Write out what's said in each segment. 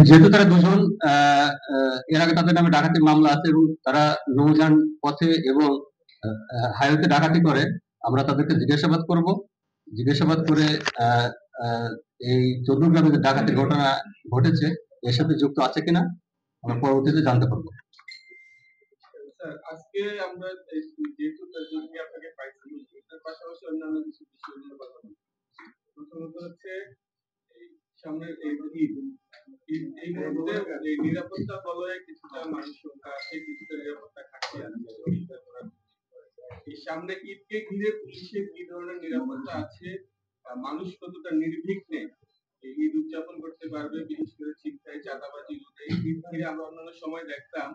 যেহেতু তারা দুজন এর আগে তাদের নামে ডাকাতির মামলা আছে এবং তারা নৌযান পথে এবং হাইওয়েতে ডাকাতি করে, আমরা তাদেরকে জিজ্ঞাসাবাদ করব। জিজ্ঞাসাবাদ করে এই চৌদ্দগ্রামে যে ডাকাতির ঘটনা ঘটেছে এর সাথে যুক্ত আছে কিনা আমরা পরবর্তীতে জানতে পারবো। আজকে আমরা যেহেতু আপনাকে পাইছি, এর পাশাপাশি অন্যান্য কিছু বিষয় নিয়ে কথা বলবো। প্রথমত হচ্ছে সামনের এই মুহূর্তে নিরাপত্তা বলয়ে কিছুটা মানুষ সংখ্যা আছে, কিছুটা নিরাপত্তা ঘাটতি আছে। এই সামনে ঈদকে ঘিরে পুলিশের কি ধরনের নিরাপত্তা আছে, মানুষ কতটা নির্বিঘ্নে ঈদ উদযাপন করতে পারবে, বিশেষ করে ছিনতাই, চাঁদাবাজি রোধে। ঈদ ঘিরে আমরা অন্যান্য সময় দেখতাম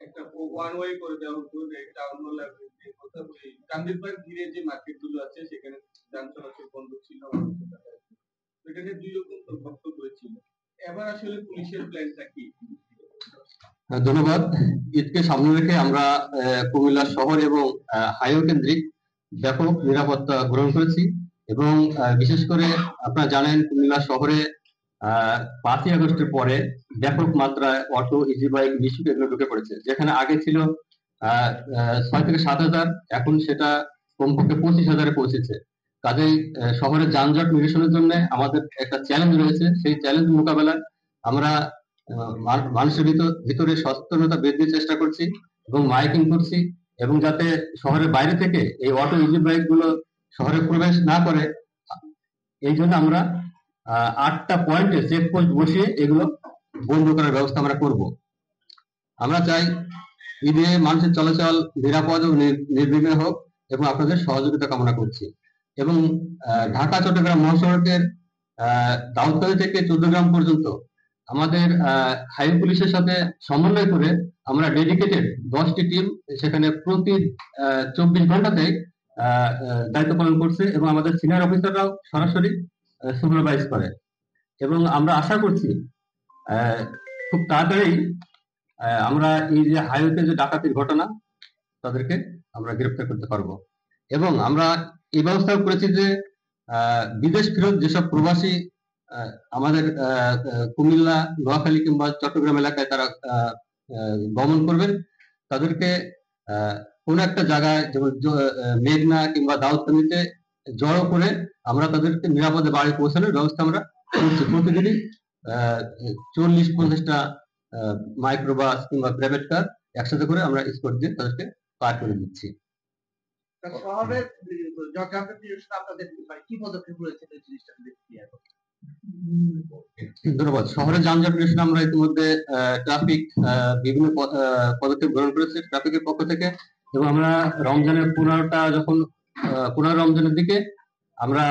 একটা ওয়ান ওয়ে করে দেওয়া হতো, টাউন হল কান্দিরবাগ ঘিরে যে মার্কেট গুলো আছে সেখানে যান চলাচল বন্ধ ছিল, এটাকে দুই রকম বক্তব্য হয়েছিল। এবার আসলে পুলিশের প্ল্যানটা কি? ধন্যবাদ। ঈদকে সামনে রেখে আমরা কুমিল্লা শহর এবং হাইওয়ে কেন্দ্রিক ব্যাপক নিরাপত্তা গ্রহণ করেছি এবং বিশেষ করে আপনারা জানেন কুমিল্লা শহরে 5ই আগস্টের পরে ব্যাপক মাত্রায় অটো, ইজি বাইক, মিশুক এগুলো ঢুকে পড়েছে। যেখানে আগে ছিল 6 থেকে 7,000, এখন সেটা কমপক্ষে 25,000-এ পৌঁছেছে। কাজেই শহরের যানজট নিরসনের জন্য আমাদের একটা চ্যালেঞ্জ রয়েছে। সেই চ্যালেঞ্জ মোকাবেলায় আমরা মানুষের ভিতরে সচেতনতা বৃদ্ধির চেষ্টা করছি এবং মাইকিং করছি, এবং যাতে শহরের বাইরে থেকে এই অটো, ইজি বাইক গুলো শহরে প্রবেশ না করে এই জন্য আমরা 8টা পয়েন্টে চেকপোস্ট বসিয়ে এগুলো বন্ধ করার ব্যবস্থা আমরা করব। আমরা চাই ঈদে মানুষের চলাচল নিরাপদ ও নির্বিঘ্ন হোক এবং আপনাদের সহযোগিতা কামনা করছি। এবং ঢাকা চট্টগ্রাম মহাসড়কের দাউদকান্দি থেকে চৌদ্দগ্রাম পর্যন্ত আমাদের হাইওয়ে পুলিশের সাথে সমন্বয় করে আমরা ডেডিকেটেড 10টি টিম সেখানে প্রতি 24 ঘন্টাতে দায়িত্ব পালন করছে এবং আমাদের সিনিয়র অফিসাররাও সরাসরি সুপারভাইজ করে। এবং আমরা আশা করছি খুব তাড়াতাড়ি আমরা এই যে হাইওয়েতে যে ডাকাতির ঘটনা তাদেরকে আমরা গ্রেফতার করতে পারবো। এবং আমরা এই ব্যবস্থাও করেছি যে বিদেশ ফেরত যেসব প্রবাসী আমাদের কুমিল্লা, নোয়াখালী কিংবা চট্টগ্রাম এলাকায় তারা গমন করবেন, তাদেরকে কোন একটা জায়গায় যেমন মেঘনা কিংবা দাউদকান্দিতে জড়ো করে আমরা তাদেরকে নিরাপদে বাড়ি পৌঁছানোর ব্যবস্থা আমরা করছি। প্রতিদিনই 40-50টা মাইক্রোবাস কিংবা প্রাইভেট কার একসাথে করে আমরা স্পট দিয়ে তাদেরকে পার করে দিচ্ছি। শহরের আপনাদের কি পদক্ষেপ রয়েছে এই জিনিসটা দেখি এখন? ধন্যবাদ। শহরের যানজট নিরসনে আমরা ইতিমধ্যে ট্রাফিক বিভিন্ন পদক্ষেপ গ্রহণ করেছি ট্রাফিকের পক্ষ থেকে, এবং আমরা রমজানের 15 রমজানের দিকে আমরা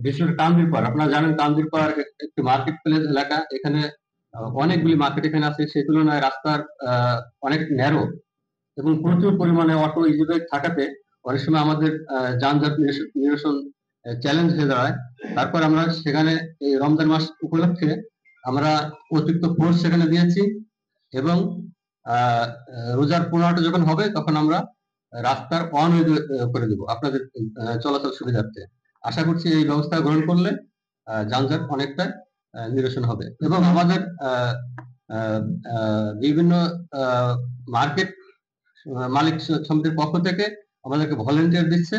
বিশেষ করে কান্দিরপাড়, আপনারা জানেন কান্দিরপাড় একটি মার্কেট প্লেস এলাকা, এখানে অনেকগুলি মার্কেট এখানে আছে, সেই তুলনায় রাস্তার অনেক ন্যারো এবং প্রচুর পরিমাণে অটো, ইজি বাইক থাকাতে অনেক সময় আমাদের যানজট নিরসন চ্যালেঞ্জ হয়ে দাঁড়ায়। তারপর আমরা সেখানে এই রমজান মাস উপলক্ষে আমরা অতিরিক্ত ফোর্স সেখানে দিয়েছি এবং রোজার 15টা যখন হবে তখন আমরা রাস্তার অন করে দেবো আপনাদের চলাচল সুবিধার্থে। আশা করছি এই ব্যবস্থা গ্রহণ করলে যানজট অনেকটা নিরসন হবে। এবং আমাদের বিভিন্ন মার্কেট মালিক সমিতির পক্ষ থেকে আমাদেরকে ভলেন্টিয়ার দিচ্ছে,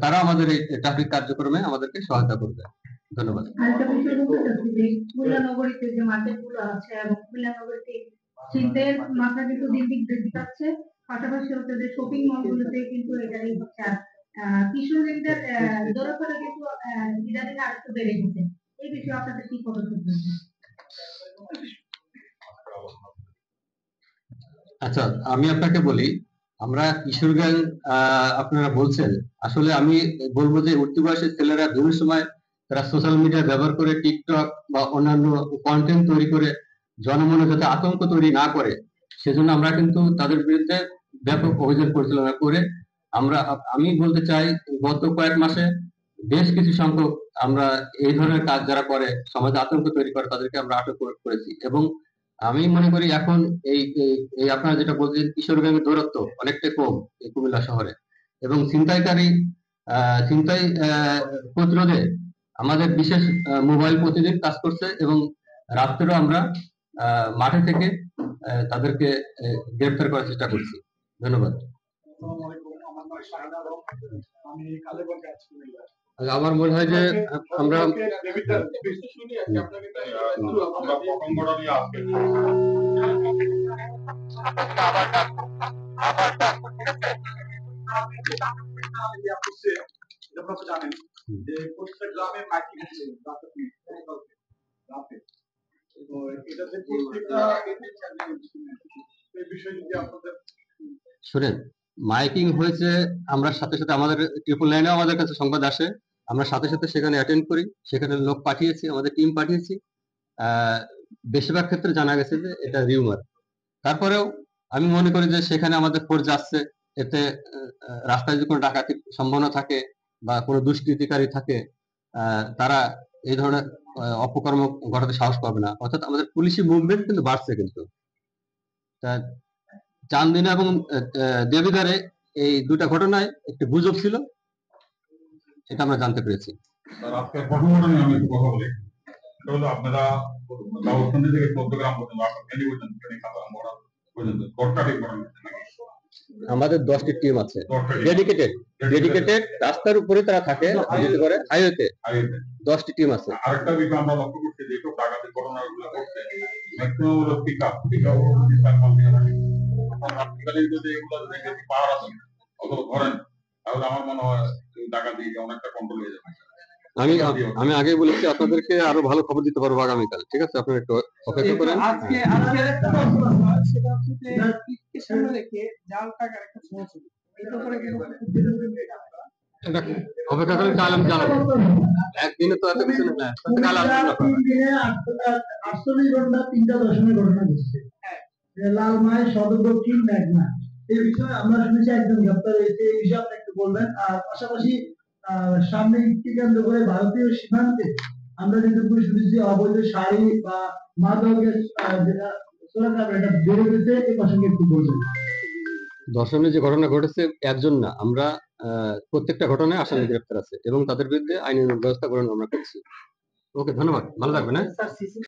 তারা আমাদের এই ট্রাফিক কার্যক্রমে আমাদেরকে সহায়তা করবে। ধন্যবাদ। নগরীতে যে মার্কেটগুলো আছে এবং নগরীতে শীতের মাত্রা কিন্তু দিন দিন বৃদ্ধি পাচ্ছে, পাশাপাশি হচ্ছে যে শপিং মলগুলোতে কিন্তু এটাই হচ্ছে কিশোরীদের দৌড়াফেরা কিন্তু ইদানিং আরেকটু বেড়ে গেছে। এই বিষয়ে আপনাদের কি পদক্ষেপ রয়েছে? আচ্ছা, আমি আপনাকে বলি, আমরা কিশোর গ্যাং আপনারা বলছেন, আসলে আমি বলবো যে উঠতি বয়সের ছেলেরা বিভিন্ন সময় তারা সোশ্যাল মিডিয়া ব্যবহার করে টিকটক বা অন্যান্য কন্টেন্ট তৈরি করে জনমনে যাতে আতঙ্ক তৈরি না করে সেজন্য আমরা কিন্তু তাদের বিরুদ্ধে ব্যাপক অভিযান পরিচালনা করে আমি বলতে চাই গত কয়েক মাসে বেশ কিছু সংখ্যক আমরা এই ধরনের কাজ যারা করে সমাজে আতঙ্ক তৈরি করে তাদেরকে আমরা আটক করেছি। এবং আমি মনে করি এখন এই আপনারা যেটা বলছেন কিশোর গ্যাংয়ের দৌরত্ব অনেকটা কম এই কুমিল্লা শহরে, এবং ছিনতাই প্রতিরোধে আমাদের বিশেষ মোবাইল প্রতিদিন কাজ করছে এবং রাত্রেও আমরা মাঠে থেকে তাদেরকে গ্রেফতার করার চেষ্টা করছি। ধন্যবাদ। আমি কালেগঞ্জে আছি। আমার মনে হয় যে আমরা শুনি আজকে আপনাকে আমরা প্রথম ঘটনা নিয়ে আজকে আপনারা জানেন যে প্রত্যেকটা গ্রামে মাইকিং হচ্ছে রাতে। তো এটা যে প্রত্যেকটা এই বিষয়ে যদি আপনাদের শুনেন, মাইকিং হয়েছে, আমরা সাথে সাথে আমাদের 999 আমাদের কাছে সংবাদ আসে, আমরা সাথে সাথে সেখানে অ্যাটেন্ড করি, সেখানে লোক পাঠিয়েছি, আমাদের টিম পাঠিয়েছি। বেশিরভাগ ক্ষেত্রে জানা গেছে যে এটা রিউমার। তারপরেও আমি মনে করি যে সেখানে আমাদের ফোর্স যাচ্ছে, এতে রাস্তায় যদি কোনো ডাকাতির সম্ভাবনা থাকে বা কোনো দুষ্কৃতিকারী থাকে, তারা এই ধরনের অপকর্ম ঘটাতে সাহস পাবে না। অর্থাৎ আমাদের পুলিশি মুভমেন্ট কিন্তু বাড়ছে। কিন্তু চান্দিনা এবং দেবিদারে এই দুটা ঘটনায় একটি গুজব ছিল, এটা আমরা জানতে পেরেছি। আজকে প্রথম ঘটনা নিয়ে আমি একটু কথা বলি। এটা হলো আপনারা দাউদকান্দি থেকে 14 গ্রাম পর্যন্ত আপনার ফেনী পর্যন্ত ফেনী খাতা মোড়া পর্যন্ত 10টা ঘটনা আমাদের 10টি টিম আছে, ডেডিকেটেড রাস্তার উপরে তারা থাকে, করে হাইওয়েতে 10টি টিম আছে। আরেকটা বিষয় আমরা লক্ষ্য করছি যে সব ডাকাতির ঘটনাগুলো ঘটছে ম্যাক্সিমাম হলো পিকআপ যদি এগুলো বেশি পাওয়ার আছে অথবা ধরেন, তাহলে আমার মনে হয় ডাকাতি অনেকটা কন্ট্রোল হয়ে যাবে। আমি আগেই বলেছি আপনাদেরকে আরো ভালো খবর দিতে পারবো আগামীকাল। ঠিক আছে, আপনারা একটু অপেক্ষা করেন। আজকে একটা সেটা হচ্ছে যে ঈদকে সামনে রেখে জাল টাকার একটা সময় ছিল। এর উপরে অপেক্ষা করেন, কাল আমি জানাবো। একদিনে তো এত কিছু না, কাল আলোচনা করবো। 48 ঘন্টা 3টা দশমিক ঘটনা ঘটছে। লালমাই সদর দক্ষিণ মেঘনা, এই বিষয়ে আমরা শুনেছি একজন গ্রেপ্তার হয়েছে। এই বিষয়ে আপনি একটু বলবেন। আর পাশাপাশি সামনে ঈদকে কেন্দ্র করে ভারতীয় সীমান্তে আমরা যেটুকু শুনেছি অবৈধ শাড়ি বা মাদকের যেটা চোরাকারবার এটা বেড়ে গেছে, এই প্রসঙ্গে একটু বলবেন। দর্শনে যে ঘটনা ঘটেছে একজন না, আমরা প্রত্যেকটা ঘটনায় আসামি গ্রেপ্তার আছে এবং তাদের বিরুদ্ধে আইনি ব্যবস্থা গ্রহণ আমরা করছি। ওকে, ধন্যবাদ, ভালো থাকবেন।